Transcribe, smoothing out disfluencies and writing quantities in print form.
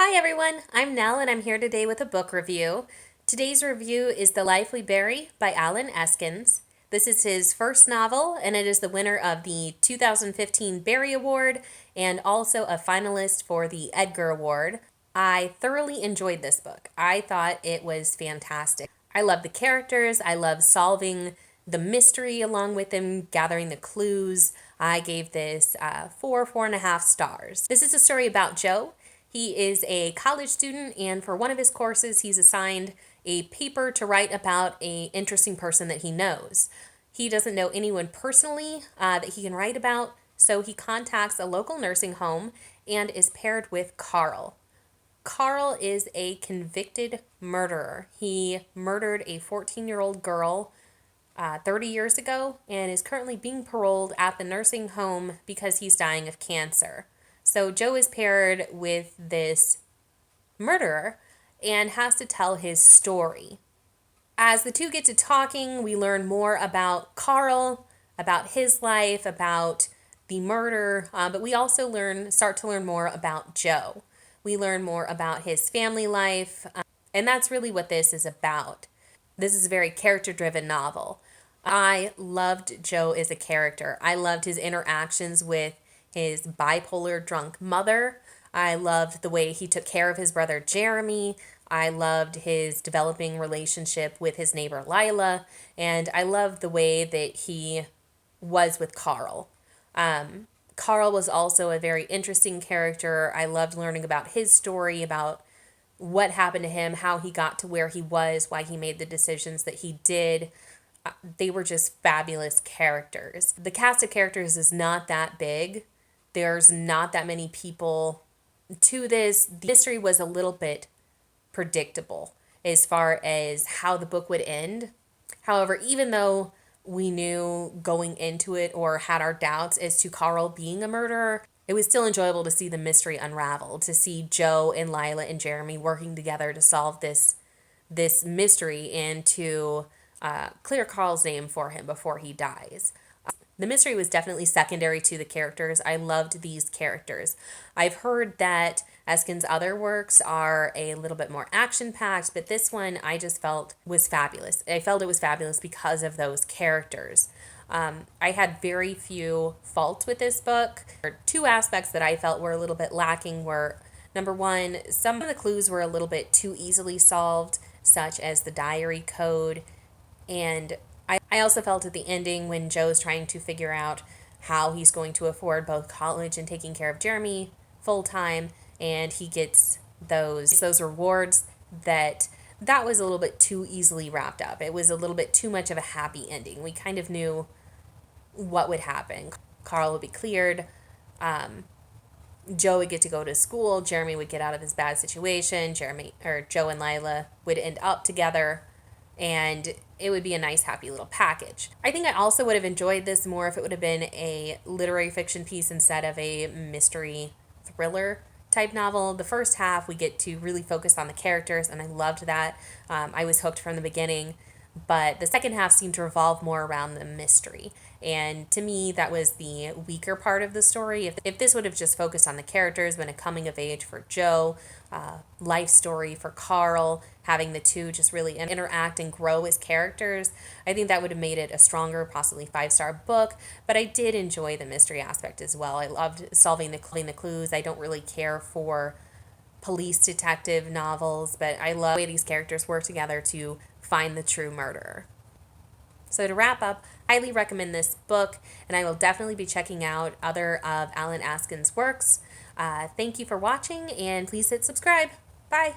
Hi everyone, I'm Nell and I'm here today with a book review. Today's review is The Life We Bury by Alan Eskens. This is his first novel and it is the winner of the 2015 Barry Award and also a finalist for the Edgar Award. I thoroughly enjoyed this book. I thought it was fantastic. I love the characters, I love solving the mystery along with them, gathering the clues. I gave this 4.5 stars. This is a story about Joe. He is a college student, and for one of his courses, he's assigned a paper to write about an interesting person that he knows. He doesn't know anyone personally that he can write about, so he contacts a local nursing home and is paired with Carl. Carl is a convicted murderer. He murdered a 14-year-old girl 30 years ago and is currently being paroled at the nursing home because he's dying of cancer. So Joe is paired with this murderer and has to tell his story. As the two get to talking, we learn more about Carl, about his life, about the murder, but we also start to learn more about Joe. We learn more about his family life, and that's really what this is about. This is a very character-driven novel. I loved Joe as a character. I loved his interactions with his bipolar drunk mother. I loved the way he took care of his brother Jeremy. I loved his developing relationship with his neighbor Lila. And I loved the way that he was with Carl. Carl was also a very interesting character. I loved learning about his story, about what happened to him, how he got to where he was, why he made the decisions that he did. They were just fabulous characters. The cast of characters is not that big. There's not that many people to this. The mystery was a little bit predictable as far as how the book would end. However, even though we knew going into it or had our doubts as to Carl being a murderer, it was still enjoyable to see the mystery unravel, to see Joe and Lila and Jeremy working together to solve this mystery and to clear Carl's name for him before he dies. The mystery was definitely secondary to the characters. I loved these characters. I've heard that Eskens' other works are a little bit more action-packed, but this one I just felt was fabulous. I felt it was fabulous because of those characters. I had very few faults with this book. Two aspects that I felt were a little bit lacking were, number one, some of the clues were a little bit too easily solved, such as the diary code. And I also felt at the ending when Joe's trying to figure out how he's going to afford both college and taking care of Jeremy full time, and he gets those rewards, that was a little bit too easily wrapped up. It was a little bit too much of a happy ending. We kind of knew what would happen. Carl would be cleared. Joe would get to go to school. Jeremy would get out of his bad situation. Joe and Lila would end up together, and it would be a nice, happy little package. I think I also would have enjoyed this more if it would have been a literary fiction piece instead of a mystery thriller type novel. The first half, we get to really focus on the characters, and I loved that. I was hooked from the beginning, but the second half seemed to revolve more around the mystery. And to me, that was the weaker part of the story. If this would have just focused on the characters, been a coming of age for Joe, life story for Carl, having the two just really interact and grow as characters, I think that would have made it a stronger, possibly 5-star book. But I did enjoy the mystery aspect as well. I loved solving the clues. I don't really care for police detective novels, but I love the way these characters work together to find the true murderer. So to wrap up, highly recommend this book, and I will definitely be checking out other of Alan Eskens' works. Thank you for watching, and please hit subscribe. Bye!